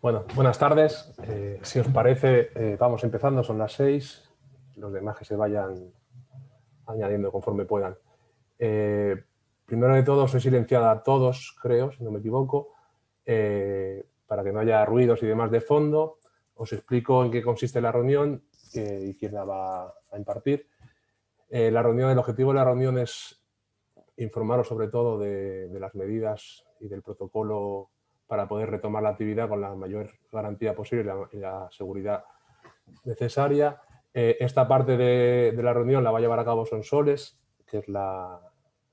Bueno, buenas tardes. Si os parece, vamos empezando, son las 6. Los demás que se vayan añadiendo conforme puedan. Primero de todo, soy silenciada a todos, creo, si no me equivoco, para que no haya ruidos y demás de fondo. Os explico en qué consiste la reunión y quién la va a impartir. El objetivo de la reunión es informaros sobre todo de las medidas y del protocolo para poder retomar la actividad con la mayor garantía posible y la seguridad necesaria. Esta parte de la reunión la va a llevar a cabo Sonsoles, que es la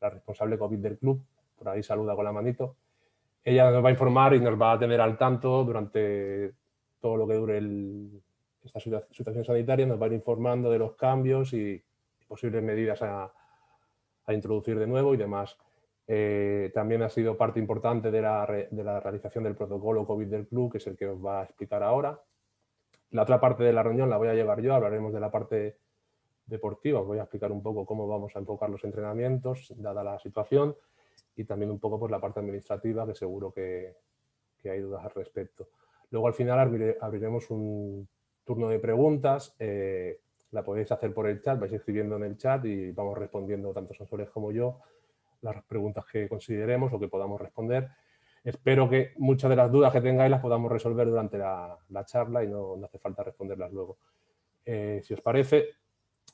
responsable COVID del club, por ahí saluda con la manito. Ella nos va a informar y nos va a tener al tanto durante todo lo que dure esta situación sanitaria, nos va a ir informando de los cambios y posibles medidas a introducir de nuevo y demás. También ha sido parte importante de la realización del protocolo COVID del club, que es el que os va a explicar ahora. La otra parte de la reunión la voy a llevar yo, hablaremos de la parte deportiva, os voy a explicar un poco cómo vamos a enfocar los entrenamientos, dada la situación, y también un poco pues, la parte administrativa, que seguro que hay dudas al respecto. Luego al final abriremos un turno de preguntas, la podéis hacer por el chat, vais escribiendo en el chat y vamos respondiendo tanto Sonsoles como yo las preguntas que consideremos o que podamos responder. Espero que muchas de las dudas que tengáis las podamos resolver durante la charla y no hace falta responderlas luego. Si os parece,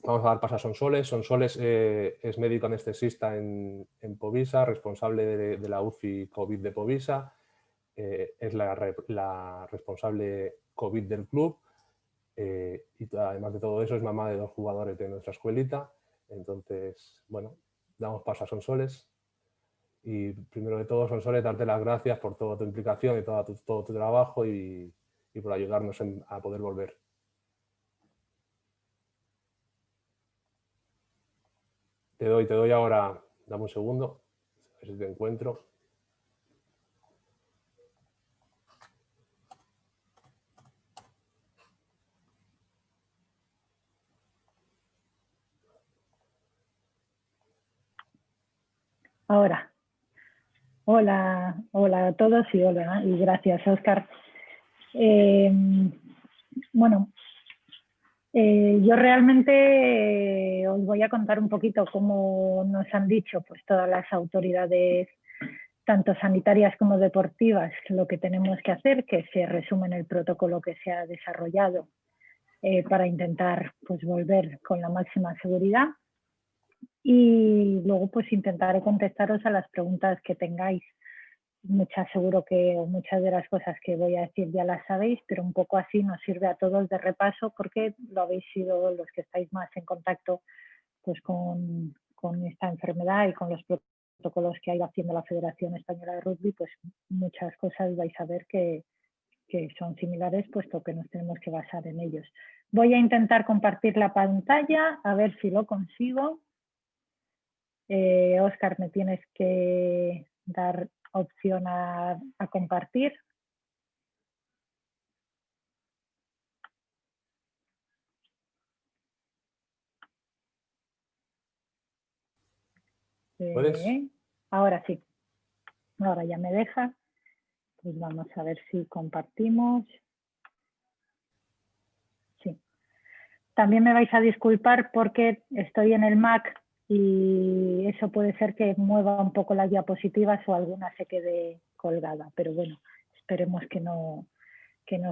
vamos a dar paso a Sonsoles. Sonsoles es médico anestesista en Povisa, responsable de la UCI COVID de Povisa, es la responsable COVID del club y además de todo eso es mamá de 2 jugadores de nuestra escuelita. Entonces, bueno, damos paso a Sonsoles. Y primero de todo, Sonsoles, darte las gracias por toda tu implicación y todo tu trabajo y por ayudarnos a poder volver. Te doy ahora, dame un segundo, a ver si te encuentro. Ahora. Hola a todos y gracias, Óscar. Bueno, yo realmente os voy a contar un poquito cómo nos han dicho pues, todas las autoridades, tanto sanitarias como deportivas, lo que tenemos que hacer, que se resume en el protocolo que se ha desarrollado para intentar pues, volver con la máxima seguridad. Y luego pues intentaré contestaros a las preguntas que tengáis. Seguro que muchas de las cosas que voy a decir ya las sabéis, pero un poco así nos sirve a todos de repaso porque lo habéis sido los que estáis más en contacto pues, con esta enfermedad y con los protocolos que ha ido haciendo la Federación Española de Rugby, pues muchas cosas vais a ver que son similares, puesto que nos tenemos que basar en ellos. Voy a intentar compartir la pantalla, a ver si lo consigo. Óscar, me tienes que dar opción a compartir. ¿Puedes? Ahora sí, ahora ya me deja. Pues vamos a ver si compartimos. Sí. También me vais a disculpar porque estoy en el Mac y eso puede ser que mueva un poco las diapositivas o alguna se quede colgada, pero bueno, esperemos que no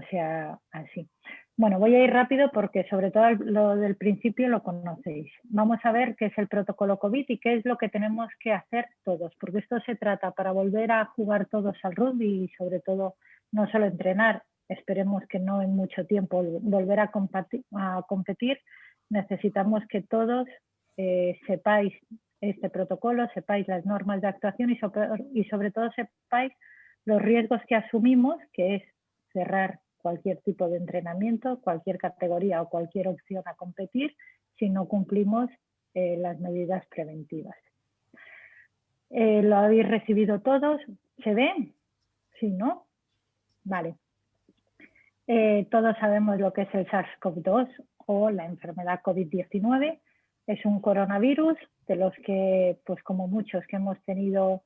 sea así. Bueno, voy a ir rápido porque sobre todo lo del principio lo conocéis. Vamos a ver qué es el protocolo COVID y qué es lo que tenemos que hacer todos, porque esto se trata para volver a jugar todos al rugby y sobre todo no solo entrenar, esperemos que no en mucho tiempo, volver a competir, necesitamos que todos sepáis este protocolo, sepáis las normas de actuación y sobre todo sepáis los riesgos que asumimos, que es cerrar cualquier tipo de entrenamiento, cualquier categoría o cualquier opción a competir si no cumplimos las medidas preventivas. ¿Lo habéis recibido todos? ¿Se ve? ¿Sí, no? Vale. Todos sabemos lo que es el SARS-CoV-2 o la enfermedad COVID-19. Es un coronavirus de los que, pues como muchos que hemos tenido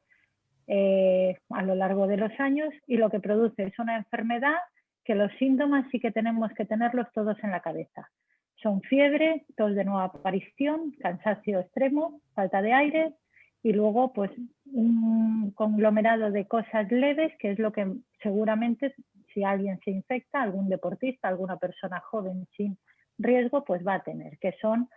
a lo largo de los años, y lo que produce es una enfermedad que los síntomas sí que tenemos que tenerlos todos en la cabeza. Son fiebre, tos de nueva aparición, cansancio extremo, falta de aire y luego pues un conglomerado de cosas leves, que es lo que seguramente si alguien se infecta, algún deportista, alguna persona joven sin riesgo, pues va a tener, que son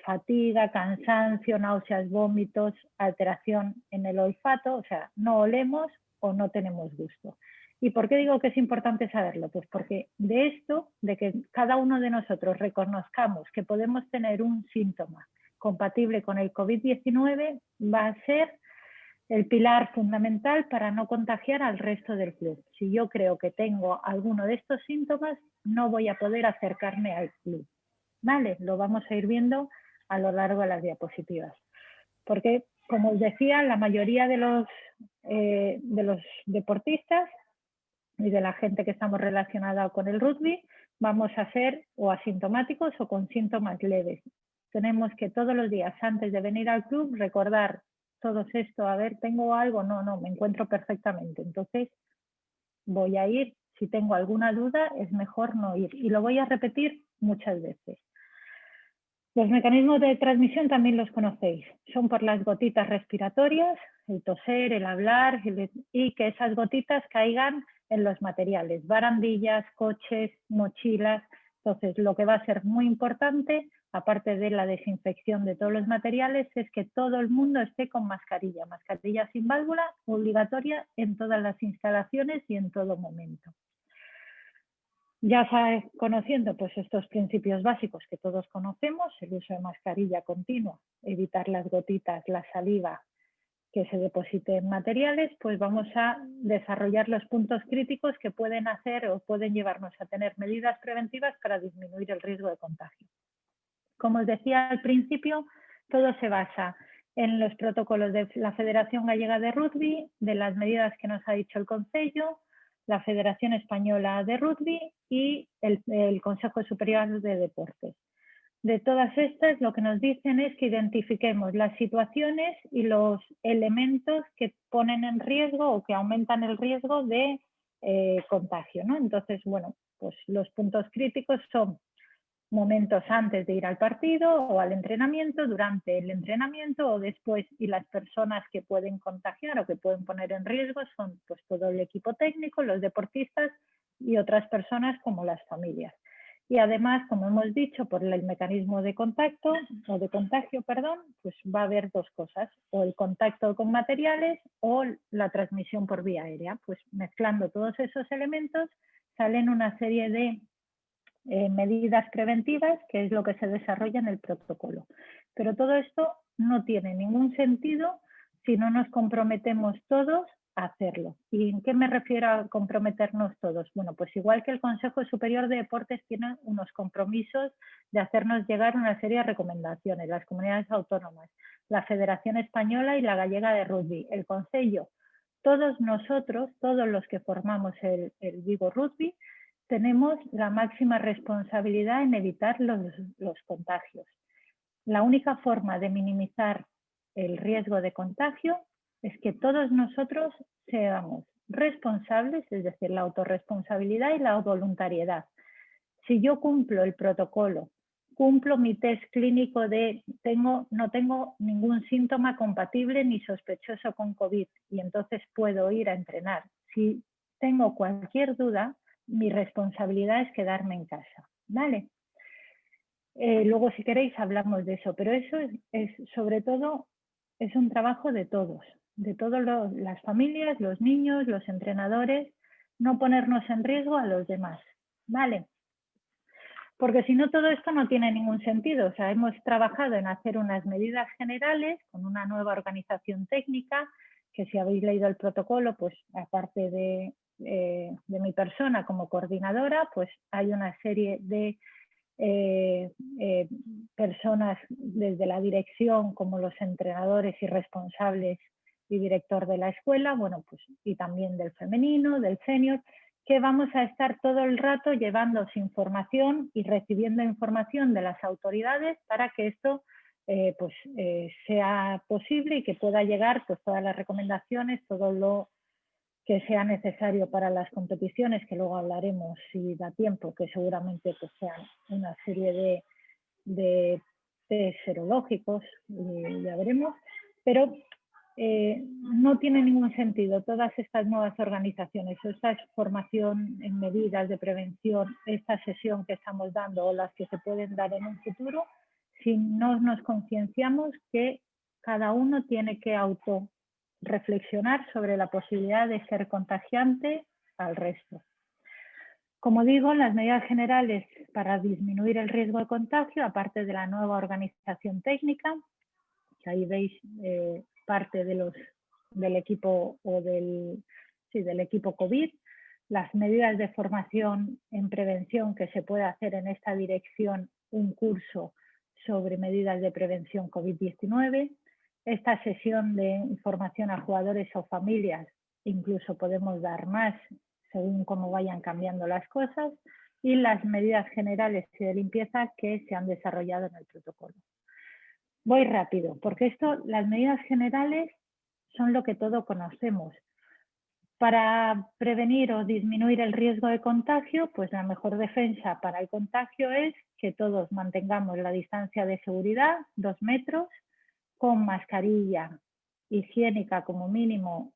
fatiga, cansancio, náuseas, vómitos, alteración en el olfato, o sea, no olemos o no tenemos gusto. ¿Y por qué digo que es importante saberlo? Pues porque de esto, de que cada uno de nosotros reconozcamos que podemos tener un síntoma compatible con el COVID-19, va a ser el pilar fundamental para no contagiar al resto del club. Si yo creo que tengo alguno de estos síntomas, no voy a poder acercarme al club. Vale, lo vamos a ir viendo a lo largo de las diapositivas. Porque, como os decía, la mayoría de los deportistas y de la gente que estamos relacionada con el rugby, vamos a ser o asintomáticos o con síntomas leves. Tenemos que todos los días, antes de venir al club, recordar todo esto. A ver, ¿tengo algo? No, me encuentro perfectamente. Entonces, voy a ir. Si tengo alguna duda, es mejor no ir. Y lo voy a repetir muchas veces. Los mecanismos de transmisión también los conocéis. Son por las gotitas respiratorias, el toser, el hablar, y que esas gotitas caigan en los materiales, barandillas, coches, mochilas. Entonces, lo que va a ser muy importante, aparte de la desinfección de todos los materiales, es que todo el mundo esté con mascarilla. Mascarilla sin válvula, obligatoria en todas las instalaciones y en todo momento. Ya sabes, conociendo pues estos principios básicos que todos conocemos, el uso de mascarilla continua, evitar las gotitas, la saliva que se deposite en materiales, pues vamos a desarrollar los puntos críticos que pueden hacer o pueden llevarnos a tener medidas preventivas para disminuir el riesgo de contagio. Como os decía al principio, todo se basa en los protocolos de la Federación Gallega de Rugby, de las medidas que nos ha dicho el Concello, la Federación Española de Rugby y el Consejo Superior de Deportes. De todas estas, lo que nos dicen es que identifiquemos las situaciones y los elementos que ponen en riesgo o que aumentan el riesgo de contagio, ¿no? Entonces, bueno, pues los puntos críticos son momentos antes de ir al partido o al entrenamiento, durante el entrenamiento o después, y las personas que pueden contagiar o que pueden poner en riesgo son pues todo el equipo técnico, los deportistas y otras personas como las familias. Y además, como hemos dicho, por el mecanismo de contacto o de contagio, perdón, pues va a haber dos cosas, o el contacto con materiales o la transmisión por vía aérea. Pues mezclando todos esos elementos salen una serie de medidas preventivas, que es lo que se desarrolla en el protocolo. Pero todo esto no tiene ningún sentido si no nos comprometemos todos a hacerlo. ¿Y en qué me refiero a comprometernos todos? Bueno, pues igual que el Consejo Superior de Deportes tiene unos compromisos de hacernos llegar una serie de recomendaciones, las comunidades autónomas, la Federación Española y la Gallega de Rugby, el Concello, todos nosotros, todos los que formamos el Vigo Rugby, tenemos la máxima responsabilidad en evitar los contagios. La única forma de minimizar el riesgo de contagio es que todos nosotros seamos responsables, es decir, la autorresponsabilidad y la voluntariedad. Si yo cumplo el protocolo, cumplo mi test clínico de no tengo ningún síntoma compatible ni sospechoso con COVID y entonces puedo ir a entrenar. Si tengo cualquier duda, mi responsabilidad es quedarme en casa, ¿vale? Luego, si queréis, hablamos de eso, pero eso es sobre todo, es un trabajo de todas las familias, los niños, los entrenadores, no ponernos en riesgo a los demás, ¿vale? Porque si no, todo esto no tiene ningún sentido. O sea, hemos trabajado en hacer unas medidas generales con una nueva organización técnica, que si habéis leído el protocolo, pues aparte de mi persona como coordinadora, pues hay una serie de personas desde la dirección como los entrenadores y responsables y director de la escuela, bueno, pues y también del femenino, del senior, que vamos a estar todo el rato llevándoos información y recibiendo información de las autoridades para que esto sea posible y que pueda llegar pues todas las recomendaciones, todo lo que sea necesario para las competiciones, que luego hablaremos si da tiempo, que seguramente pues, sean una serie de test serológicos, ya veremos, pero no tiene ningún sentido todas estas nuevas organizaciones, esta formación en medidas de prevención, esta sesión que estamos dando o las que se pueden dar en un futuro, si no nos concienciamos que cada uno tiene que autorreflexionar sobre la posibilidad de ser contagiante al resto. Como digo, las medidas generales para disminuir el riesgo de contagio, aparte de la nueva organización técnica, que ahí veis parte del equipo o del equipo COVID, las medidas de formación en prevención que se puede hacer en esta dirección, un curso sobre medidas de prevención COVID-19, esta sesión de información a jugadores o familias, incluso podemos dar más según cómo vayan cambiando las cosas, y las medidas generales y de limpieza que se han desarrollado en el protocolo. Voy rápido, porque las medidas generales son lo que todos conocemos. Para prevenir o disminuir el riesgo de contagio, pues la mejor defensa para el contagio es que todos mantengamos la distancia de seguridad, 2 metros, con mascarilla higiénica como mínimo,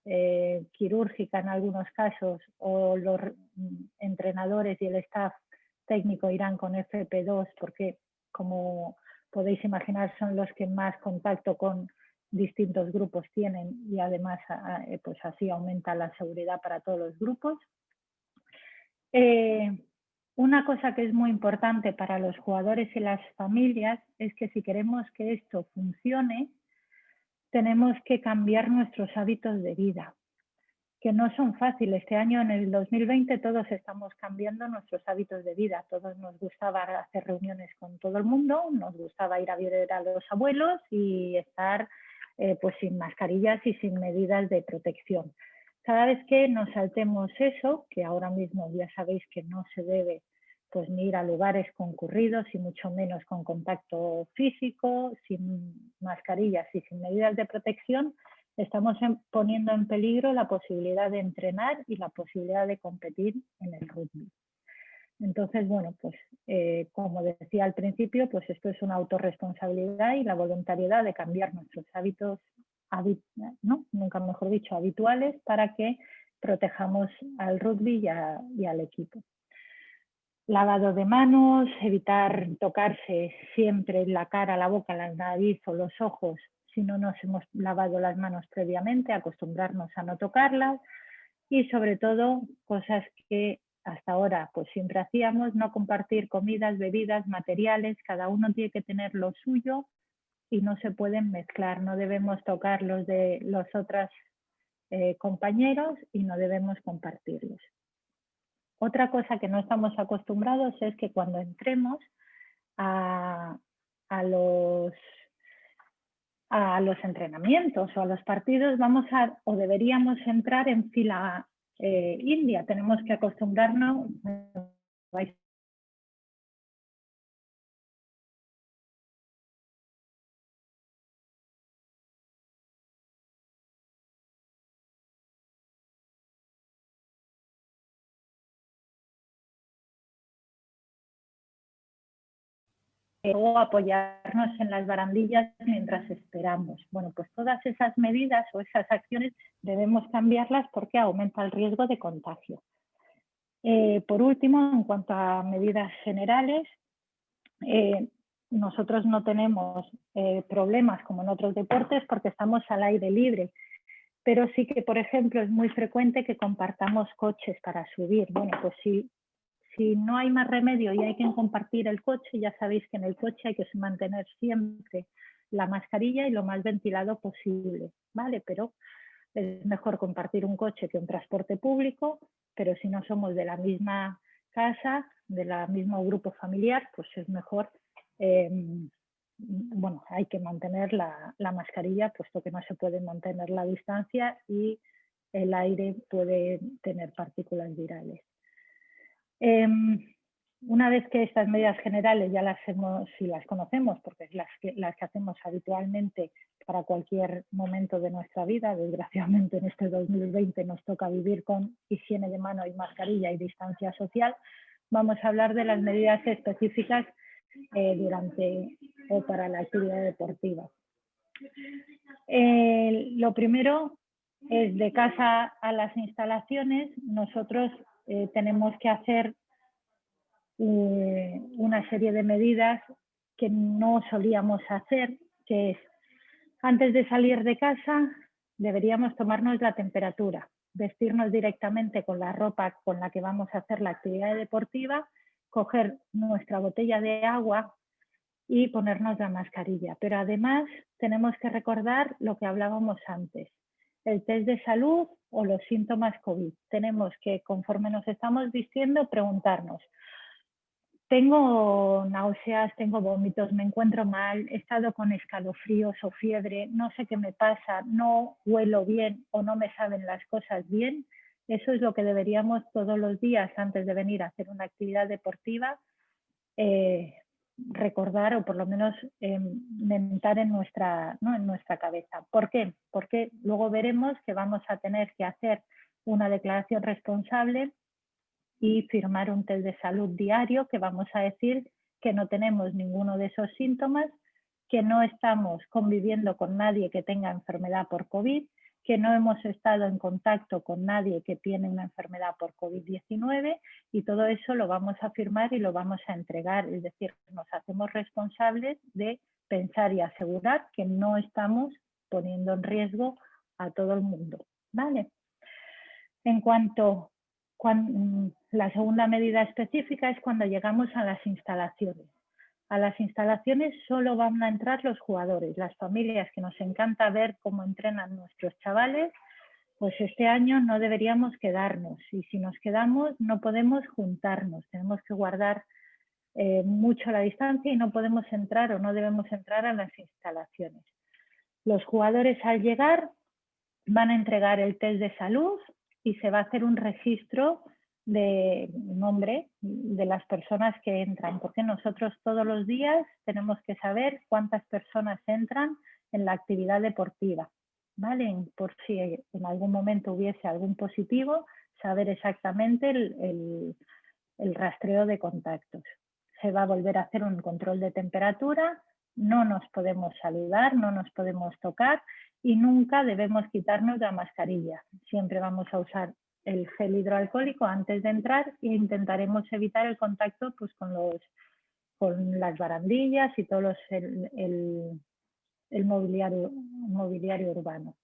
quirúrgica en algunos casos, o los entrenadores y el staff técnico irán con FP2 porque, como podéis imaginar, son los que más contacto con distintos grupos tienen y además pues así aumenta la seguridad para todos los grupos. Una cosa que es muy importante para los jugadores y las familias es que si queremos que esto funcione, tenemos que cambiar nuestros hábitos de vida, que no son fáciles. Este año, en el 2020, todos estamos cambiando nuestros hábitos de vida. Todos nos gustaba hacer reuniones con todo el mundo, nos gustaba ir a ver a los abuelos y estar pues sin mascarillas y sin medidas de protección. Cada vez que nos saltemos eso, que ahora mismo ya sabéis que no se debe pues ni ir a lugares concurridos y mucho menos con contacto físico, sin mascarillas y sin medidas de protección, estamos poniendo en peligro la posibilidad de entrenar y la posibilidad de competir en el rugby. Entonces, bueno, pues como decía al principio, pues esto es una autorresponsabilidad y la voluntariedad de cambiar nuestros hábitos, ¿no? Nunca mejor dicho, habituales, para que protejamos al rugby y al equipo. Lavado de manos, evitar tocarse siempre la cara, la boca, la nariz o los ojos si no nos hemos lavado las manos previamente, acostumbrarnos a no tocarlas y sobre todo cosas que hasta ahora pues siempre hacíamos, no compartir comidas, bebidas, materiales, cada uno tiene que tener lo suyo y no se pueden mezclar, no debemos tocar los de los otros compañeros y no debemos compartirlos. Otra cosa que no estamos acostumbrados es que cuando entremos a los entrenamientos o a los partidos vamos o deberíamos entrar en fila india. Tenemos que acostumbrarnos. O apoyarnos en las barandillas mientras esperamos. Bueno, pues todas esas medidas o esas acciones debemos cambiarlas porque aumenta el riesgo de contagio. Por último, en cuanto a medidas generales, nosotros no tenemos problemas como en otros deportes porque estamos al aire libre, pero sí que, por ejemplo, es muy frecuente que compartamos coches para subir. Bueno, pues si no hay más remedio y hay que compartir el coche, ya sabéis que en el coche hay que mantener siempre la mascarilla y lo más ventilado posible, ¿vale? Pero es mejor compartir un coche que un transporte público, pero si no somos de la misma casa, del mismo grupo familiar, pues es mejor, bueno, hay que mantener la mascarilla, puesto que no se puede mantener la distancia y el aire puede tener partículas virales. Una vez que estas medidas generales ya las hemos, si las conocemos, porque es las que hacemos habitualmente para cualquier momento de nuestra vida, desgraciadamente en este 2020 nos toca vivir con higiene de mano y mascarilla y distancia social, vamos a hablar de las medidas específicas durante o para la actividad deportiva. Lo primero es de casa a las instalaciones, nosotros tenemos que hacer una serie de medidas que no solíamos hacer, que es, antes de salir de casa, deberíamos tomarnos la temperatura, vestirnos directamente con la ropa con la que vamos a hacer la actividad deportiva, coger nuestra botella de agua y ponernos la mascarilla. Pero además tenemos que recordar lo que hablábamos antes, el test de salud o los síntomas COVID. Tenemos que, conforme nos estamos vistiendo, preguntarnos, tengo náuseas, tengo vómitos, me encuentro mal, he estado con escalofríos o fiebre, no sé qué me pasa, no huelo bien o no me saben las cosas bien. Eso es lo que deberíamos todos los días antes de venir a hacer una actividad deportiva recordar o por lo menos mentar en nuestra cabeza. ¿Por qué? Porque luego veremos que vamos a tener que hacer una declaración responsable y firmar un test de salud diario que vamos a decir que no tenemos ninguno de esos síntomas, que no estamos conviviendo con nadie que tenga enfermedad por COVID, que no hemos estado en contacto con nadie que tiene una enfermedad por COVID-19 y todo eso lo vamos a firmar y lo vamos a entregar. Es decir, nos hacemos responsables de pensar y asegurar que no estamos poniendo en riesgo a todo el mundo. ¿Vale? En cuanto la segunda medida específica es cuando llegamos a las instalaciones. A las instalaciones solo van a entrar los jugadores, las familias, que nos encanta ver cómo entrenan nuestros chavales, pues este año no deberíamos quedarnos y si nos quedamos no podemos juntarnos, tenemos que guardar mucho la distancia y no podemos entrar o no debemos entrar a las instalaciones. Los jugadores al llegar van a entregar el test de salud y se va a hacer un registro de nombre de las personas que entran, porque nosotros todos los días tenemos que saber cuántas personas entran en la actividad deportiva, ¿vale? Por si en algún momento hubiese algún positivo, saber exactamente el rastreo de contactos. Se va a volver a hacer un control de temperatura, no nos podemos saludar, no nos podemos tocar y nunca debemos quitarnos la mascarilla. Siempre vamos a usar el gel hidroalcohólico antes de entrar e intentaremos evitar el contacto pues, con las barandillas y todo el mobiliario urbano.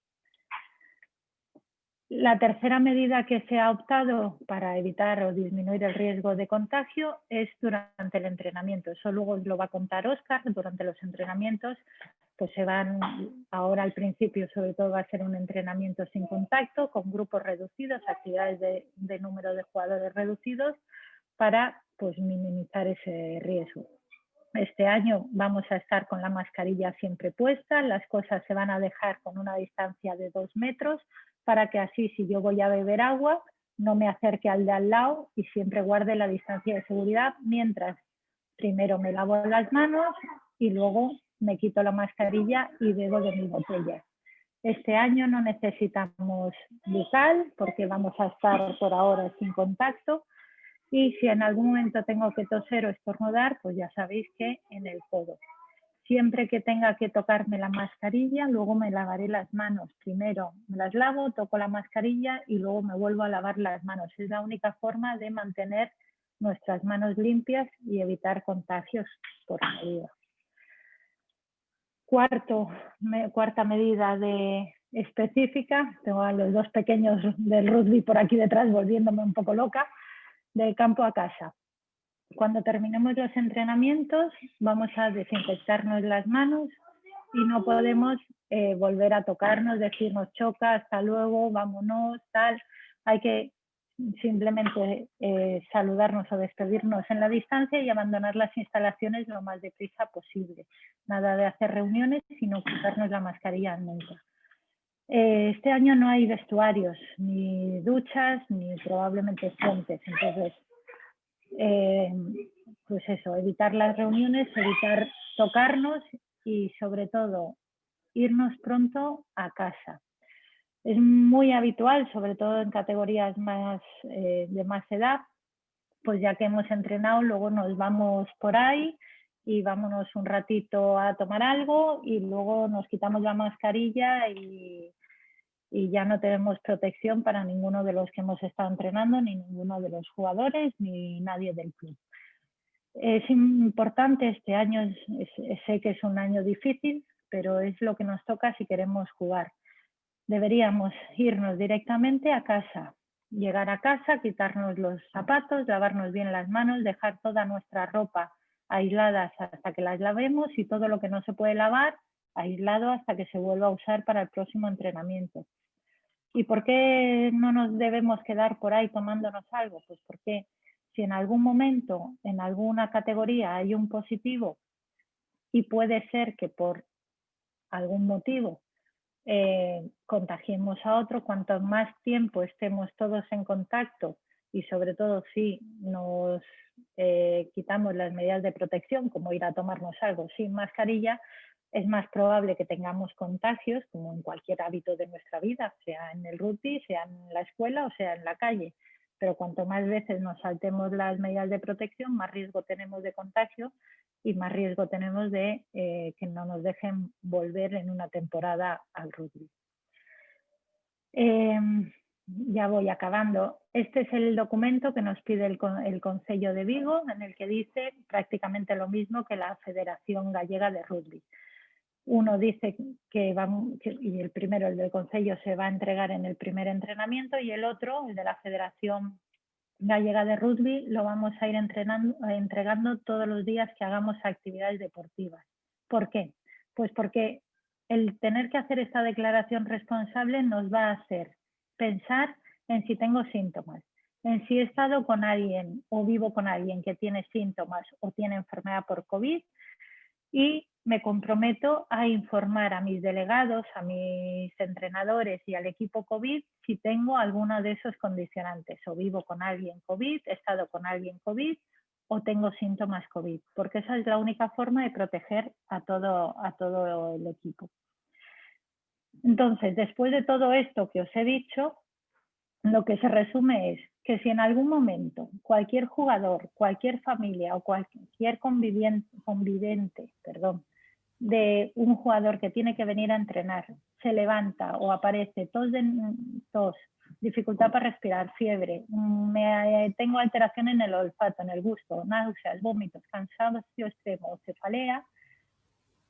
La tercera medida que se ha optado para evitar o disminuir el riesgo de contagio es durante el entrenamiento. Eso luego lo va a contar Óscar. Durante los entrenamientos, pues se van, ahora al principio sobre todo va a ser un entrenamiento sin contacto, con grupos reducidos, actividades de número de jugadores reducidos para pues, minimizar ese riesgo. Este año vamos a estar con la mascarilla siempre puesta, las cosas se van a dejar con una distancia de 2 metros para que así si yo voy a beber agua no me acerque al de al lado y siempre guarde la distancia de seguridad mientras primero me lavo las manos y luego me quito la mascarilla y bebo de mi botella. Este año no necesitamos bucal porque vamos a estar por ahora sin contacto. Y si en algún momento tengo que toser o estornudar, pues ya sabéis que en el codo. Siempre que tenga que tocarme la mascarilla, luego me lavaré las manos. Primero me las lavo, toco la mascarilla y luego me vuelvo a lavar las manos. Es la única forma de mantener nuestras manos limpias y evitar contagios por medida. Cuarta medida específica. Tengo a los dos pequeños del rugby por aquí detrás volviéndome un poco loca. De campo a casa. Cuando terminemos los entrenamientos vamos a desinfectarnos las manos y no podemos volver a tocarnos, decirnos choca, hasta luego, vámonos, tal. Hay que simplemente saludarnos o despedirnos en la distancia y abandonar las instalaciones lo más deprisa posible. Nada de hacer reuniones, sino quitarnos la mascarilla nunca. Este año no hay vestuarios, ni duchas, ni probablemente fuentes. Entonces, pues eso, evitar las reuniones, evitar tocarnos y sobre todo irnos pronto a casa. Es muy habitual, sobre todo en categorías más, de más edad, pues ya que hemos entrenado, luego nos vamos por ahí y vámonos un ratito a tomar algo y luego nos quitamos la mascarilla y ya no tenemos protección para ninguno de los que hemos estado entrenando, ni ninguno de los jugadores, ni nadie del club. Es importante, este año sé que es un año difícil, pero es lo que nos toca si queremos jugar. Deberíamos irnos directamente a casa, llegar a casa, quitarnos los zapatos, lavarnos bien las manos, dejar toda nuestra ropa aislada hasta que las lavemos y todo lo que no se puede lavar aislado hasta que se vuelva a usar para el próximo entrenamiento. ¿Y por qué no nos debemos quedar por ahí tomándonos algo? Pues porque si en algún momento, en alguna categoría hay un positivo y puede ser que por algún motivo contagiemos a otro, cuanto más tiempo estemos todos en contacto y sobre todo si nos quitamos las medidas de protección, como ir a tomarnos algo sin mascarilla, es más probable que tengamos contagios, como en cualquier hábito de nuestra vida, sea en el rugby, sea en la escuela o sea en la calle. Pero cuanto más veces nos saltemos las medidas de protección, más riesgo tenemos de contagio y más riesgo tenemos de que no nos dejen volver en una temporada al rugby. Ya voy acabando. Este es el documento que nos pide el Concello de Vigo, en el que dice prácticamente lo mismo que la Federación Gallega de Rugby. Uno dice y el primero, el del Concello, se va a entregar en el primer entrenamiento y el otro, el de la Federación Gallega de Rugby, lo vamos a ir entregando todos los días que hagamos actividades deportivas. ¿Por qué? Pues porque el tener que hacer esta declaración responsable nos va a hacer pensar en si tengo síntomas, en si he estado con alguien o vivo con alguien que tiene síntomas o tiene enfermedad por COVID, y me comprometo a informar a mis delegados, a mis entrenadores y al equipo COVID si tengo alguno de esos condicionantes, o vivo con alguien COVID, he estado con alguien COVID o tengo síntomas COVID, porque esa es la única forma de proteger a todo el equipo. Entonces, después de todo esto que os he dicho, lo que se resume es que si en algún momento cualquier jugador, cualquier familia o cualquier convidente de un jugador que tiene que venir a entrenar se levanta o aparece tos, dificultad para respirar, fiebre, tengo alteración en el olfato, en el gusto, náuseas, vómitos, cansancio extremo o cefalea,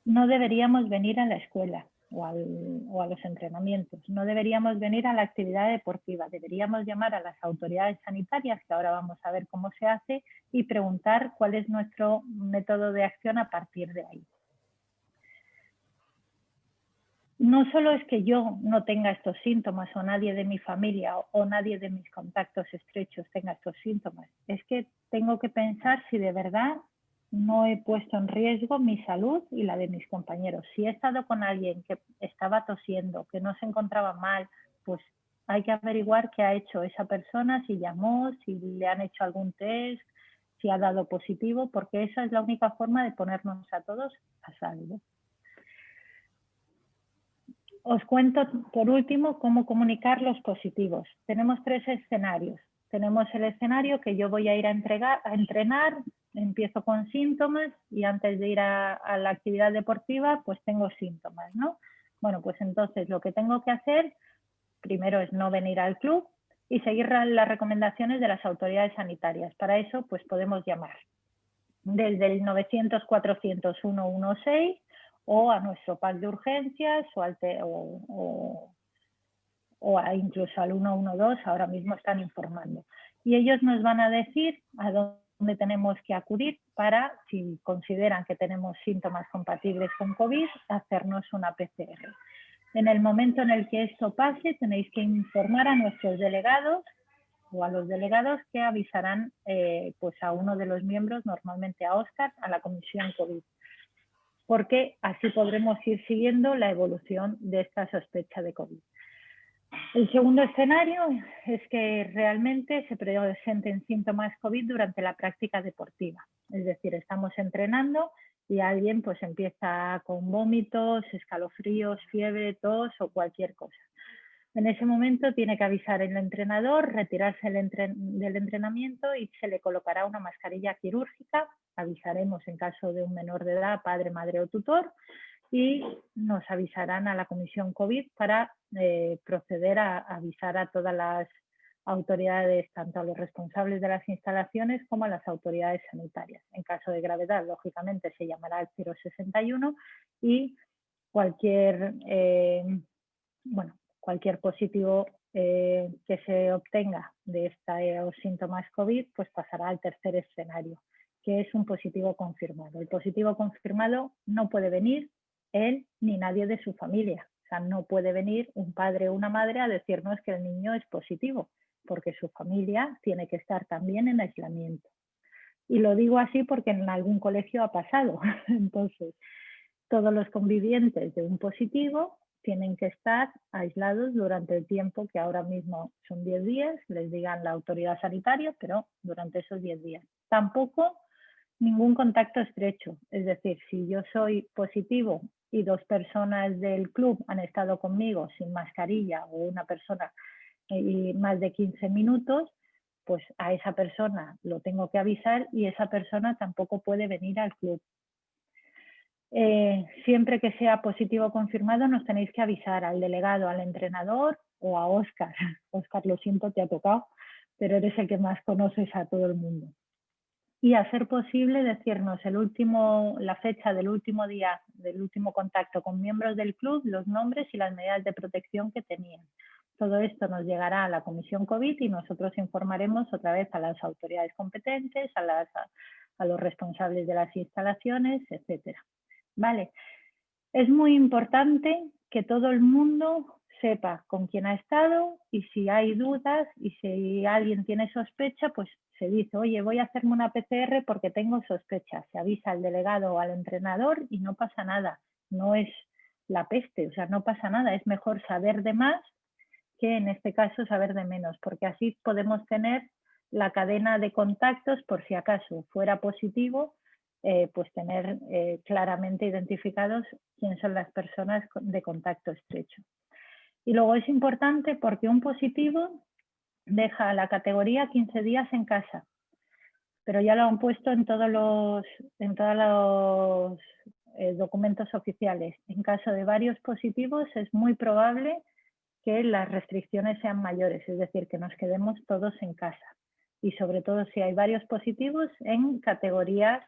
no deberíamos venir a la escuela o a los entrenamientos, no deberíamos venir a la actividad deportiva, deberíamos llamar a las autoridades sanitarias, que ahora vamos a ver cómo se hace, y preguntar cuál es nuestro método de acción a partir de ahí. No solo es que yo no tenga estos síntomas o nadie de mi familia o nadie de mis contactos estrechos tenga estos síntomas, es que tengo que pensar si de verdad no he puesto en riesgo mi salud y la de mis compañeros. Si he estado con alguien que estaba tosiendo, que no se encontraba mal, pues hay que averiguar qué ha hecho esa persona, si llamó, si le han hecho algún test, si ha dado positivo, porque esa es la única forma de ponernos a todos a salvo. Os cuento, por último, cómo comunicar los positivos. Tenemos 3 escenarios. Tenemos el escenario que yo voy a ir a entrenar, empiezo con síntomas y antes de ir a la actividad deportiva, pues tengo síntomas, ¿no? Bueno, pues entonces lo que tengo que hacer primero es no venir al club y seguir las recomendaciones de las autoridades sanitarias. Para eso, pues podemos llamar desde el 900-400-116 o a nuestro pack de urgencias o incluso al 112, ahora mismo están informando. Y ellos nos van a decir a dónde tenemos que acudir para, si consideran que tenemos síntomas compatibles con COVID, hacernos una PCR. En el momento en el que esto pase, tenéis que informar a nuestros delegados o a los delegados que avisarán pues a uno de los miembros, normalmente a Óscar, a la comisión COVID, porque así podremos ir siguiendo la evolución de esta sospecha de COVID. El segundo escenario es que realmente se presenten síntomas COVID durante la práctica deportiva. Es decir, estamos entrenando y alguien pues empieza con vómitos, escalofríos, fiebre, tos o cualquier cosa. En ese momento tiene que avisar el entrenador, retirarse del entrenamiento y se le colocará una mascarilla quirúrgica. Avisaremos en caso de un menor de edad, padre, madre o tutor, y nos avisarán a la comisión COVID para proceder a avisar a todas las autoridades, tanto a los responsables de las instalaciones como a las autoridades sanitarias. En caso de gravedad, lógicamente, se llamará al 061 y cualquier, cualquier positivo que se obtenga de estos síntomas COVID, pues pasará al tercer escenario, que es un positivo confirmado. El positivo confirmado no puede venir él ni nadie de su familia. O sea, no puede venir un padre o una madre a decirnos que el niño es positivo, porque su familia tiene que estar también en aislamiento. Y lo digo así porque en algún colegio ha pasado. Entonces, todos los convivientes de un positivo tienen que estar aislados durante el tiempo, que ahora mismo son 10 días, les digan la autoridad sanitaria, pero durante esos 10 días. Tampoco ningún contacto estrecho. Es decir, si yo soy positivo y 2 personas del club han estado conmigo sin mascarilla o una persona y más de 15 minutos, pues a esa persona lo tengo que avisar y esa persona tampoco puede venir al club. Siempre que sea positivo confirmado nos tenéis que avisar al delegado, al entrenador o a Óscar. Óscar, lo siento, te ha tocado, pero eres el que más conoces a todo el mundo. Y a ser posible decirnos la fecha del último día, del último contacto con miembros del club, los nombres y las medidas de protección que tenían. Todo esto nos llegará a la comisión COVID y nosotros informaremos otra vez a las autoridades competentes, a los responsables de las instalaciones, etcétera. Vale. Es muy importante que todo el mundo sepa con quién ha estado y si hay dudas y si alguien tiene sospecha, pues se dice, oye, voy a hacerme una PCR porque tengo sospecha. Se avisa al delegado o al entrenador y no pasa nada. No es la peste, o sea, no pasa nada. Es mejor saber de más que en este caso saber de menos, porque así podemos tener la cadena de contactos por si acaso fuera positivo, pues tener claramente identificados quién son las personas de contacto estrecho. Y luego es importante porque un positivo deja la categoría 15 días en casa, pero ya lo han puesto en todos los documentos oficiales. En caso de varios positivos es muy probable que las restricciones sean mayores, es decir, que nos quedemos todos en casa. Y sobre todo si hay varios positivos en categorías,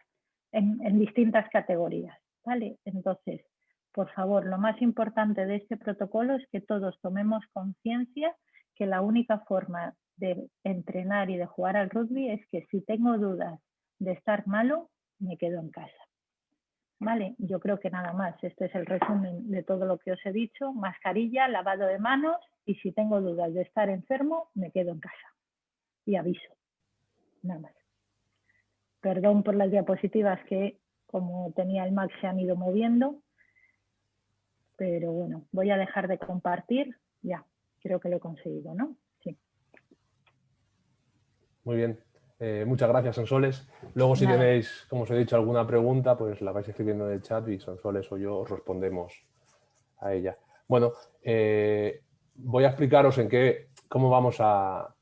en distintas categorías, ¿vale? Entonces, por favor, lo más importante de este protocolo es que todos tomemos conciencia que la única forma de entrenar y de jugar al rugby es que si tengo dudas de estar malo, me quedo en casa. Vale, yo creo que nada más. Este es el resumen de todo lo que os he dicho. Mascarilla, lavado de manos y si tengo dudas de estar enfermo, me quedo en casa. Y aviso. Nada más. Perdón por las diapositivas que, como tenía el Mac, se han ido moviendo. Pero bueno, voy a dejar de compartir. Ya, creo que lo he conseguido, ¿no? Sí. Muy bien. Muchas gracias, Sonsoles. Luego, si tenéis, como os he dicho, alguna pregunta, pues la vais escribiendo en el chat y Sonsoles o yo os respondemos a ella. Bueno, voy a explicaros cómo vamos a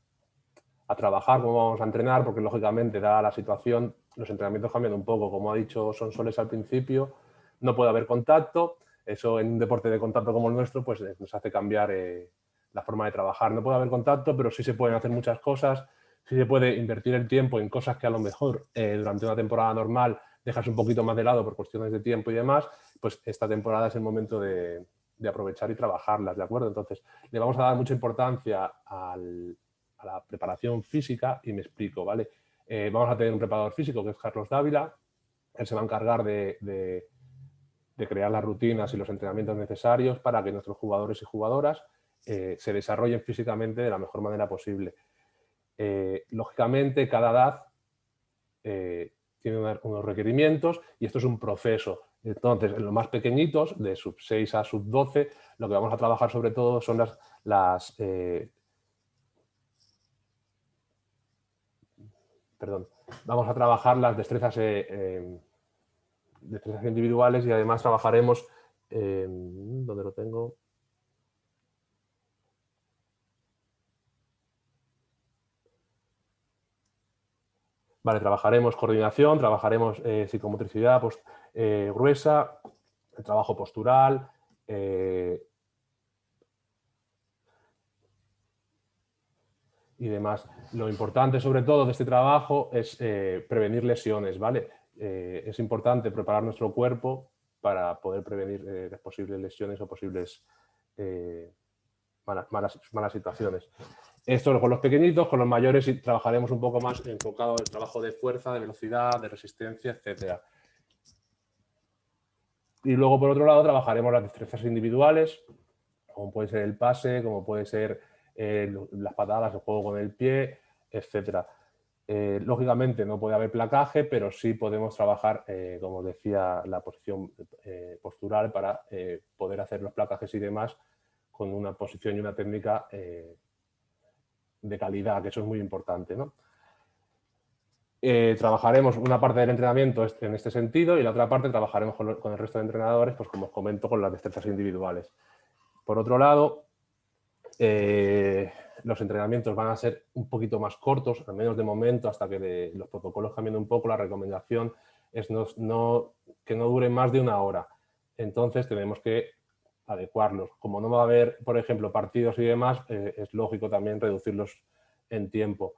trabajar, cómo vamos a entrenar, porque lógicamente, dada la situación, los entrenamientos cambian un poco. Como ha dicho Sonsoles al principio, no puede haber contacto. Eso en un deporte de contacto como el nuestro, pues nos hace cambiar la forma de trabajar. No puede haber contacto, pero sí se pueden hacer muchas cosas. Sí se puede invertir el tiempo en cosas que a lo mejor durante una temporada normal dejas un poquito más de lado por cuestiones de tiempo y demás, pues esta temporada es el momento de aprovechar y trabajarlas, ¿de acuerdo? Entonces, le vamos a dar mucha importancia a la preparación física y me explico, ¿vale? Vamos a tener un preparador físico que es Carlos Dávila. Él se va a encargar de crear las rutinas y los entrenamientos necesarios para que nuestros jugadores y jugadoras se desarrollen físicamente de la mejor manera posible. Lógicamente, cada edad tiene unos requerimientos y esto es un proceso. Entonces, en los más pequeñitos, de sub 6 a sub 12, lo que vamos a trabajar sobre todo son vamos a trabajar las destrezas individuales y además trabajaremos, ¿dónde lo tengo? Vale, trabajaremos coordinación, trabajaremos psicomotricidad gruesa, el trabajo postural, y demás. Lo importante, sobre todo, de este trabajo es prevenir lesiones, ¿vale? Es importante preparar nuestro cuerpo para poder prevenir las posibles lesiones o posibles malas situaciones. Esto con los pequeñitos, con los mayores trabajaremos un poco más enfocado en el trabajo de fuerza, de velocidad, de resistencia, etcétera. Y luego, por otro lado, trabajaremos las destrezas individuales, como puede ser el pase, como puede ser las patadas, el juego con el pie, etcétera. Lógicamente no puede haber placaje, pero sí podemos trabajar, como decía, la posición postural para poder hacer los placajes y demás con una posición y una técnica de calidad, que eso es muy importante, ¿no? Trabajaremos una parte del entrenamiento en este sentido y la otra parte trabajaremos con el resto de entrenadores, pues como os comento, con las destrezas individuales. Por otro lado, los entrenamientos van a ser un poquito más cortos, al menos de momento, hasta que los protocolos cambien un poco. La recomendación es que no duren más de 1 hora. Entonces tenemos que adecuarlos. Como no va a haber, por ejemplo, partidos y demás, es lógico también reducirlos en tiempo.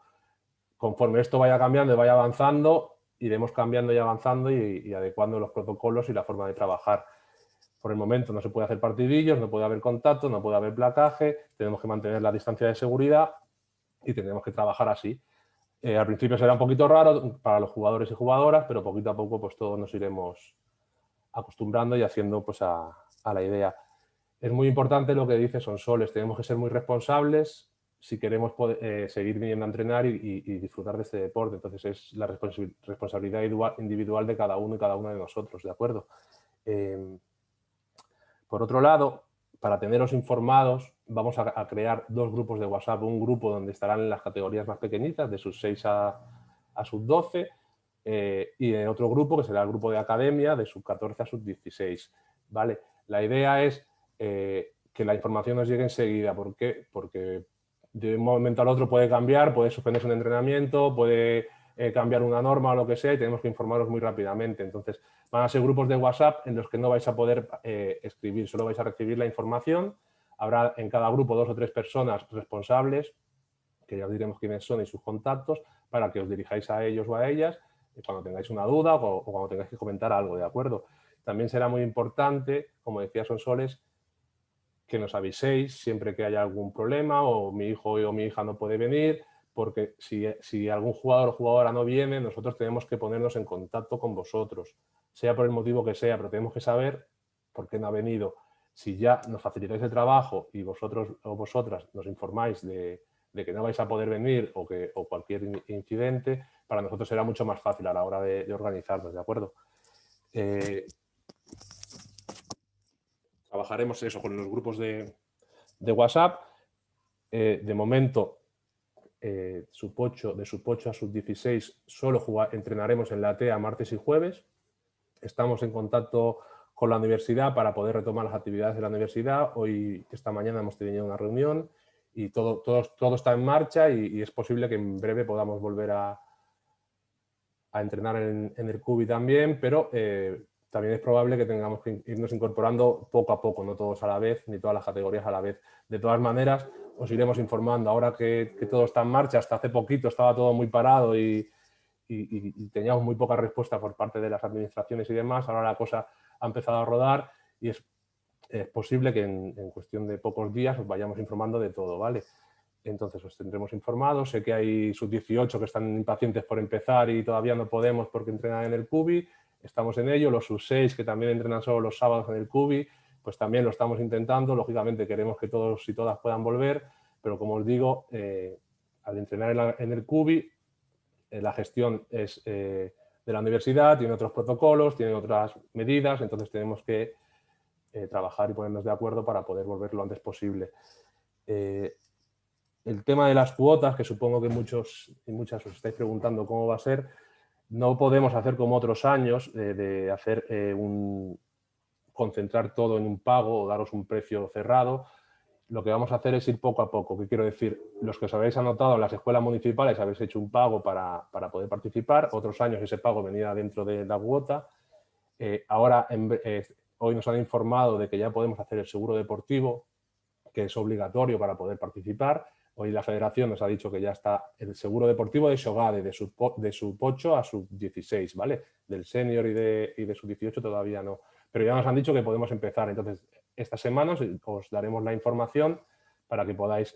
Conforme esto vaya cambiando y vaya avanzando, iremos cambiando y avanzando y adecuando los protocolos y la forma de trabajar. Por el momento no se puede hacer partidillos, no puede haber contacto, no puede haber placaje, tenemos que mantener la distancia de seguridad y tenemos que trabajar así. Al principio será un poquito raro para los jugadores y jugadoras, pero poquito a poco pues todos nos iremos acostumbrando y haciendo pues a la idea. Es muy importante lo que dice Sonsoles, tenemos que ser muy responsables si queremos seguir viniendo a entrenar y disfrutar de este deporte. Entonces es la responsabilidad individual de cada uno y cada una de nosotros, ¿de acuerdo? Por otro lado, para teneros informados, vamos a crear 2 grupos de WhatsApp. Un grupo donde estarán en las categorías más pequeñitas, de sub 6 a sub 12, y otro grupo que será el grupo de academia, de sub 14 a sub 16. ¿Vale? La idea es que la información nos llegue enseguida. ¿Por qué? Porque de un momento al otro puede cambiar, puede suspenderse un entrenamiento, puede cambiar una norma o lo que sea y tenemos que informaros muy rápidamente. Entonces, van a ser grupos de WhatsApp en los que no vais a poder escribir, solo vais a recibir la información. Habrá en cada grupo 2 o 3 personas responsables, que ya os diremos quiénes son y sus contactos, para que os dirijáis a ellos o a ellas cuando tengáis una duda o cuando tengáis que comentar algo, ¿de acuerdo? También será muy importante, como decía Sonsoles, que nos aviséis siempre que haya algún problema o mi hijo o mi hija no puede venir, porque si algún jugador o jugadora no viene, nosotros tenemos que ponernos en contacto con vosotros, sea por el motivo que sea, pero tenemos que saber por qué no ha venido. Si ya nos facilitáis el trabajo y vosotros o vosotras nos informáis de que no vais a poder venir o cualquier incidente, para nosotros será mucho más fácil a la hora de organizarnos, ¿de acuerdo? Trabajaremos eso con los grupos de WhatsApp. De momento, de sub 8 a sub 16 solo entrenaremos en la TEA martes y jueves. Estamos en contacto con la universidad para poder retomar las actividades de la universidad. Hoy, esta mañana, hemos tenido una reunión y todo está en marcha y es posible que en breve podamos volver a entrenar en el CUBI también, pero también es probable que tengamos que irnos incorporando poco a poco, no todos a la vez, ni todas las categorías a la vez. De todas maneras, os iremos informando. Ahora que todo está en marcha, hasta hace poquito estaba todo muy parado y teníamos muy poca respuesta por parte de las administraciones y demás. Ahora la cosa ha empezado a rodar y es posible que en cuestión de pocos días os vayamos informando de todo, ¿vale? Entonces os tendremos informados. Sé que hay sub-18 que están impacientes por empezar y todavía no podemos porque entrenan en el CUBI. Estamos en ello. Los sub-6 que también entrenan solo los sábados en el CUBI, pues también lo estamos intentando. Lógicamente queremos que todos y todas puedan volver, pero como os digo, al entrenar en el CUBI, la gestión es de la universidad, tiene otros protocolos, tiene otras medidas, entonces tenemos que trabajar y ponernos de acuerdo para poder volver lo antes posible. El tema de las cuotas, que supongo que muchos y muchas os estáis preguntando cómo va a ser, no podemos hacer como otros años, de hacer concentrar todo en un pago o daros un precio cerrado. Lo que vamos a hacer es ir poco a poco. ¿Qué quiero decir? Los que os habéis anotado en las escuelas municipales habéis hecho un pago para poder participar. Otros años ese pago venía dentro de la cuota. Ahora, hoy nos han informado de que ya podemos hacer el seguro deportivo, que es obligatorio para poder participar. Hoy la federación nos ha dicho que ya está el seguro deportivo de Xogade, de sub-8 a sub-16, ¿vale? Del senior y de sub-18 todavía no. Pero ya nos han dicho que podemos empezar. Entonces, esta semana os daremos la información para que podáis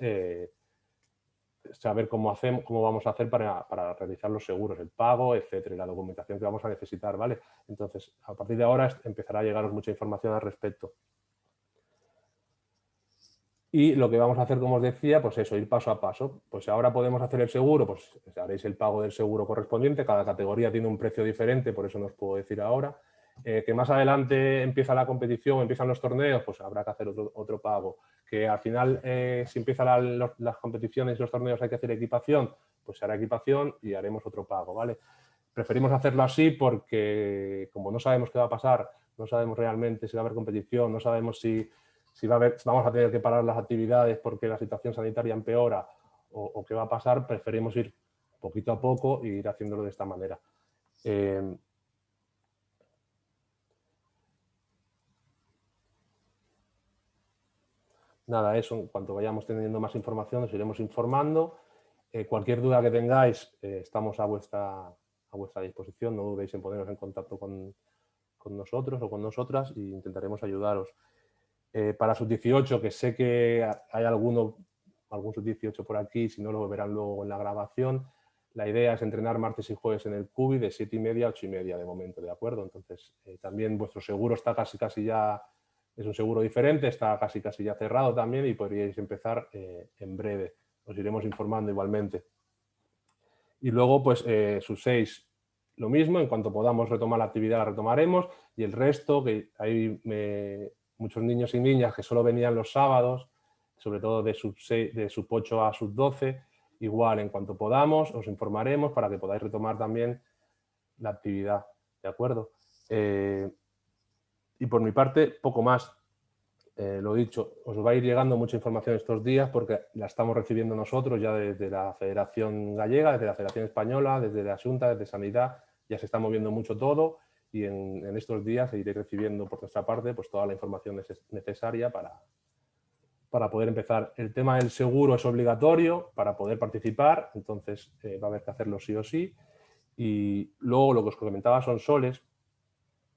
saber cómo vamos a hacer para realizar los seguros, el pago, etcétera, y la documentación que vamos a necesitar, ¿vale? Entonces, a partir de ahora empezará a llegaros mucha información al respecto. Y lo que vamos a hacer, como os decía, pues eso, ir paso a paso. Pues ahora podemos hacer el seguro, pues haréis el pago del seguro correspondiente. Cada categoría tiene un precio diferente, por eso no os puedo decir ahora. Que más adelante empieza la competición, empiezan los torneos, pues habrá que hacer otro pago. Que al final, si empiezan las competiciones y los torneos hay que hacer equipación, pues se hará equipación y haremos otro pago, ¿vale? Preferimos hacerlo así porque, como no sabemos qué va a pasar, no sabemos realmente si va a haber competición, no sabemos si vamos a tener que parar las actividades porque la situación sanitaria empeora o qué va a pasar, preferimos ir poquito a poco e ir haciéndolo de esta manera. Nada, eso, en cuanto vayamos teniendo más información, os iremos informando. Cualquier duda que tengáis, estamos a vuestra disposición, no dudéis en poneros en contacto con nosotros o con nosotras e intentaremos ayudaros. Para sub-18, que sé que hay algún sub-18 por aquí, si no lo verán luego en la grabación, la idea es entrenar martes y jueves en el CUBI de 7:30 a 8:30 de momento, ¿de acuerdo? Entonces, también vuestro seguro está casi ya, es un seguro diferente, está casi ya cerrado también y podríais empezar en breve. Os iremos informando igualmente. Y luego, pues, sub-6, lo mismo, en cuanto podamos retomar la actividad la retomaremos y el resto, que hay muchos niños y niñas que solo venían los sábados, sobre todo de sub-8 a sub-12, igual en cuanto podamos os informaremos para que podáis retomar también la actividad, ¿de acuerdo? Y por mi parte, poco más. Lo dicho, os va a ir llegando mucha información estos días porque la estamos recibiendo nosotros ya desde la Federación Gallega, desde la Federación Española, desde la Xunta, desde Sanidad, ya se está moviendo mucho todo y en estos días iréis recibiendo por nuestra parte pues, toda la información necesaria para poder empezar. El tema del seguro es obligatorio para poder participar, entonces va a haber que hacerlo sí o sí. Y luego lo que os comentaba son soles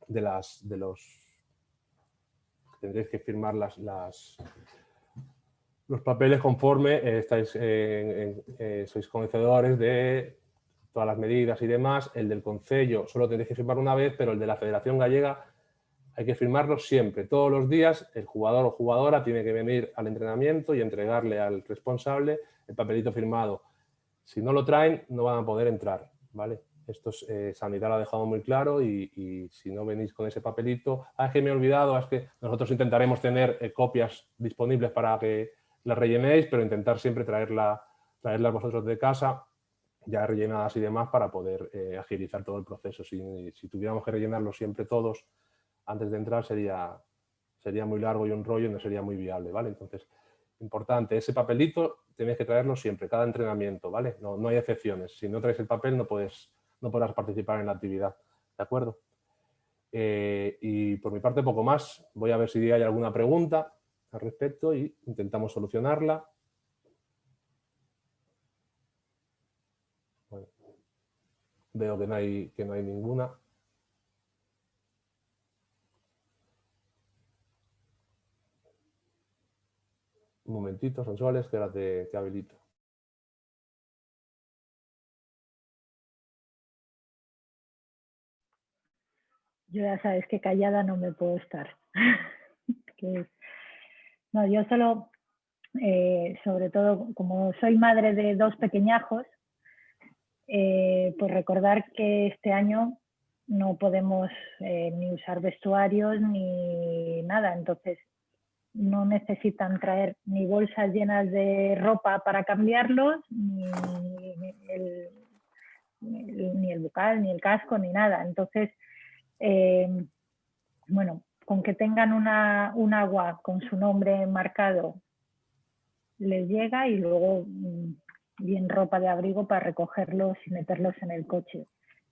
de los... Tendréis que firmar los papeles conforme sois conocedores de todas las medidas y demás. El del Concello solo tendréis que firmar una vez, pero el de la Federación Gallega hay que firmarlo siempre. Todos los días el jugador o jugadora tiene que venir al entrenamiento y entregarle al responsable el papelito firmado. Si no lo traen, no van a poder entrar, ¿vale? Esto Sanidad lo ha dejado muy claro y si no venís con ese papelito, es que me he olvidado, es que nosotros intentaremos tener copias disponibles para que las rellenéis, pero intentar siempre traerlas vosotros de casa, ya rellenadas y demás, para poder agilizar todo el proceso. Si tuviéramos que rellenarlo siempre todos antes de entrar, sería muy largo y un rollo y no sería muy viable, ¿vale? Entonces, importante, ese papelito tenéis que traerlo siempre, cada entrenamiento, ¿vale? No hay excepciones. Si no traes el papel no podrás participar en la actividad, ¿de acuerdo? Y por mi parte poco más. Voy a ver si hay alguna pregunta al respecto y intentamos solucionarla. Bueno, veo que no hay ninguna. Un momentito, Sonsoles, que ahora te habilito. Yo ya sabes que callada no me puedo estar. No, yo solo, sobre todo, como soy madre de 2 pequeñajos, pues recordar que este año no podemos ni usar vestuarios ni nada, entonces no necesitan traer ni bolsas llenas de ropa para cambiarlos, ni el bucal, ni el casco, ni nada. Entonces, bueno, con que tengan un agua con su nombre marcado les llega, y luego bien ropa de abrigo para recogerlos y meterlos en el coche.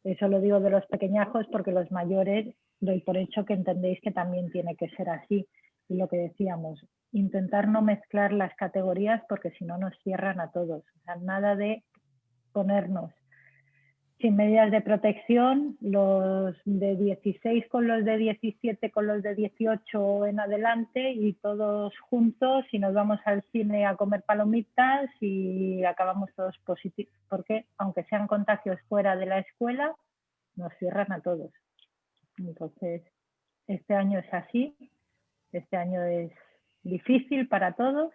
Eso lo digo de los pequeñajos porque los mayores doy por hecho que entendéis que también tiene que ser así. Y lo que decíamos, intentar no mezclar las categorías porque si no nos cierran a todos. O sea, nada de ponernos sin medidas de protección, los de 16 con los de 17 con los de 18 en adelante, y todos juntos, y nos vamos al cine a comer palomitas y acabamos todos positivos, porque aunque sean contagios fuera de la escuela, nos cierran a todos. Entonces, este año es así, este año es difícil para todos.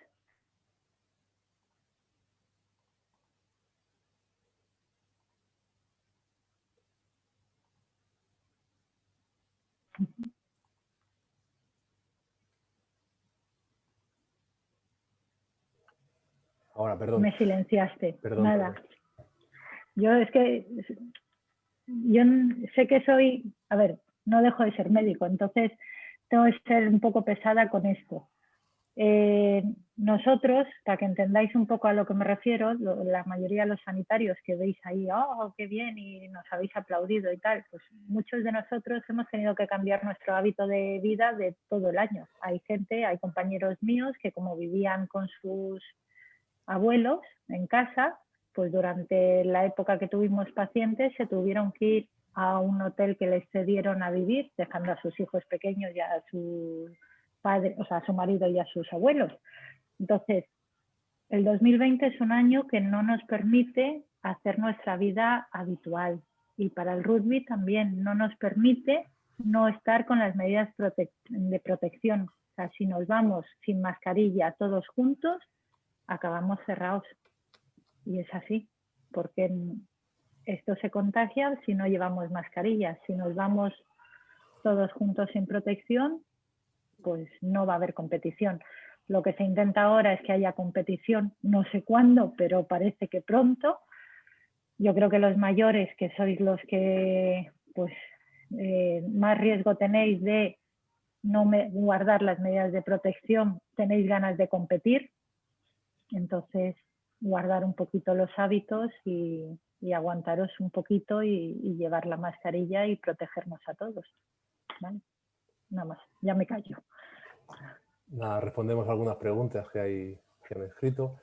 Ahora, perdón. Me silenciaste. Perdón, Nada. perdón. Yo es que yo sé que soy, a ver, no dejo de ser médico, entonces tengo que ser un poco pesada con esto. Nosotros, para que entendáis un poco a lo que me refiero, la mayoría de los sanitarios que veis ahí, oh, qué bien, y nos habéis aplaudido y tal, pues muchos de nosotros hemos tenido que cambiar nuestro hábito de vida de todo el año. Hay gente, hay compañeros míos que como vivían con sus abuelos en casa, pues durante la época que tuvimos pacientes se tuvieron que ir a un hotel que les cedieron a vivir, dejando a sus hijos pequeños y a su padre, o sea, a su marido y a sus abuelos. Entonces, el 2020 es un año que no nos permite hacer nuestra vida habitual, y para el rugby también no nos permite no estar con las medidas de protección. O sea, si nos vamos sin mascarilla todos juntos, acabamos cerrados. Y es así, porque esto se contagia si no llevamos mascarillas. Si nos vamos todos juntos sin protección, pues no va a haber competición. Lo que se intenta ahora es que haya competición, no sé cuándo, pero parece que pronto. Yo creo que los mayores, que sois los que pues más riesgo tenéis de no guardar las medidas de protección, tenéis ganas de competir. Entonces, guardar un poquito los hábitos y aguantaros un poquito y llevar la mascarilla y protegernos a todos. ¿Vale? Nada más, ya me callo. Nada, respondemos algunas preguntas que han escrito.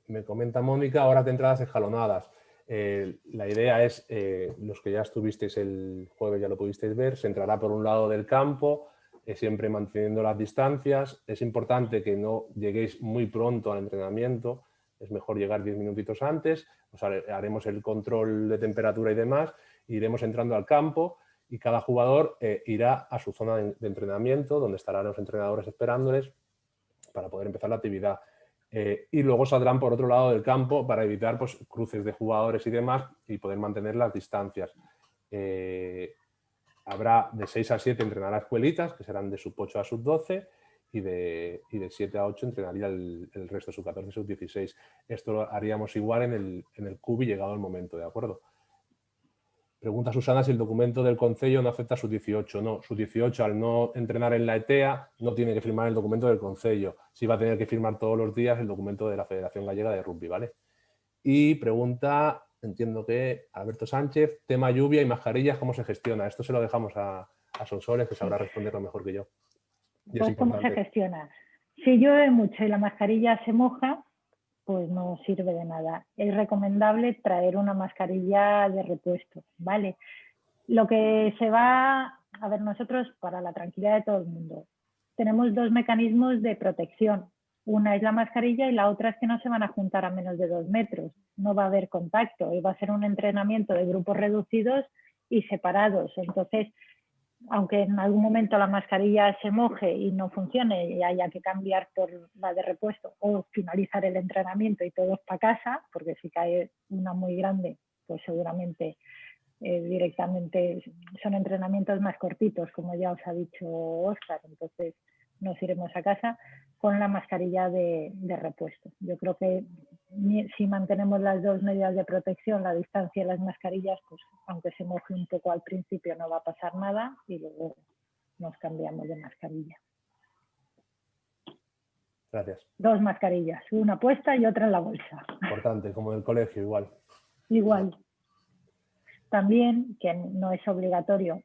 Me comenta Mónica, horas de entradas escalonadas. La idea es, los que ya estuvisteis el jueves ya lo pudisteis ver, se entrará por un lado del campo, siempre manteniendo las distancias. Es importante que no lleguéis muy pronto al entrenamiento, es mejor llegar 10 minutitos antes, haremos el control de temperatura y demás, iremos entrando al campo y cada jugador irá a su zona de entrenamiento, donde estarán los entrenadores esperándoles para poder empezar la actividad. Y luego saldrán por otro lado del campo para evitar pues, cruces de jugadores y demás y poder mantener las distancias. Habrá de 6 a 7 entrenará escuelitas, que serán de sub 8 a sub 12, y de 7 a 8 entrenaría el resto, sub 14, sub 16. Esto lo haríamos igual en el cubi llegado el momento, ¿de acuerdo? Pregunta Susana si el documento del Concello no afecta a sub 18. No, sub 18 al no entrenar en la ETEA no tiene que firmar el documento del Concello. Sí va a tener que firmar todos los días el documento de la Federación Gallega de Rugby, ¿vale? Y pregunta, entiendo que Alberto Sánchez, tema lluvia y mascarillas, ¿cómo se gestiona? Esto se lo dejamos a Sonsoles, que sabrá responderlo mejor que yo. Y pues ¿cómo se gestiona? Si llueve mucho y la mascarilla se moja, pues no sirve de nada. Es recomendable traer una mascarilla de repuesto, ¿vale? Lo que se va, a ver, nosotros, para la tranquilidad de todo el mundo, tenemos dos mecanismos de protección. Una es la mascarilla y la otra es que no se van a juntar a menos de 2 metros. No va a haber contacto y va a ser un entrenamiento de grupos reducidos y separados. Entonces, aunque en algún momento la mascarilla se moje y no funcione y haya que cambiar por la de repuesto o finalizar el entrenamiento y todos para casa, porque si cae una muy grande, pues seguramente directamente son entrenamientos más cortitos, como ya os ha dicho Óscar, entonces nos iremos a casa con la mascarilla de repuesto. Yo creo que si mantenemos las dos medidas de protección, la distancia y las mascarillas, pues aunque se moje un poco al principio no va a pasar nada y luego nos cambiamos de mascarilla. Gracias. 2 mascarillas, una puesta y otra en la bolsa. Importante, como en el colegio, igual. Igual. También, que no es obligatorio,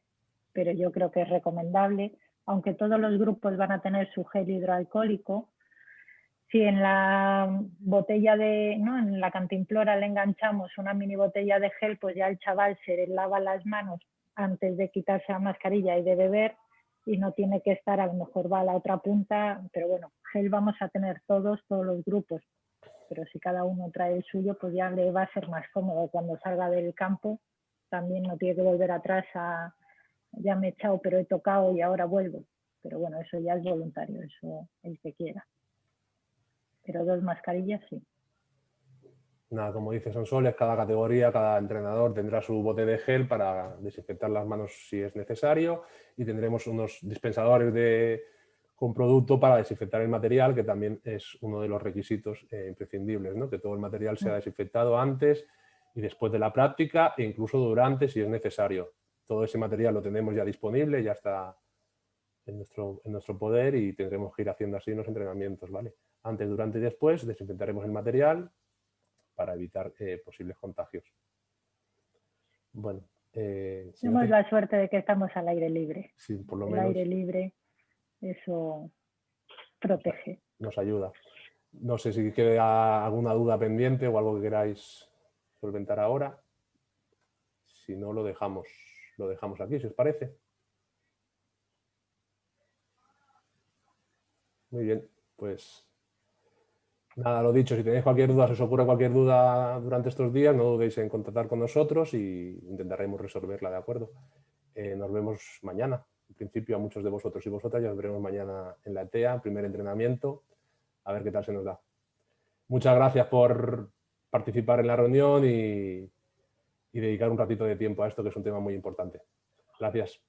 pero yo creo que es recomendable, aunque todos los grupos van a tener su gel hidroalcohólico, si en la botella en la cantimplora le enganchamos una mini botella de gel, pues ya el chaval se lava las manos antes de quitarse la mascarilla y de beber y no tiene que estar, a lo mejor va a la otra punta, pero bueno, gel vamos a tener todos los grupos, pero si cada uno trae el suyo, pues ya le va a ser más cómodo cuando salga del campo, también no tiene que volver atrás a ya me he echado pero he tocado y ahora vuelvo, pero bueno, eso ya es voluntario, eso el que quiera. Pero 2 mascarillas sí. Nada, como dice Sonsoles, cada categoría, cada entrenador tendrá su bote de gel para desinfectar las manos si es necesario y tendremos unos dispensadores con producto para desinfectar el material, que también es uno de los requisitos imprescindibles, ¿no? Que todo el material sea desinfectado antes y después de la práctica e incluso durante si es necesario. Todo ese material lo tenemos ya disponible, ya está en nuestro poder y tendremos que ir haciendo así los entrenamientos, ¿vale? Antes, durante y después desinfectaremos el material para evitar posibles contagios. Bueno, tenemos la suerte de que estamos al aire libre. Sí, por lo el menos. aire libre, eso protege. Nos ayuda. No sé si queda alguna duda pendiente o algo que queráis solventar ahora. Si no, lo dejamos aquí, si os parece. Muy bien, pues nada, lo dicho, si tenéis cualquier duda, si os ocurre cualquier duda durante estos días, no dudéis en contactar con nosotros y intentaremos resolverla, ¿de acuerdo? Nos vemos mañana. En principio, a muchos de vosotros y vosotras ya nos veremos mañana en la ETEA, primer entrenamiento, a ver qué tal se nos da. Muchas gracias por participar en la reunión y dedicar un ratito de tiempo a esto, que es un tema muy importante. Gracias.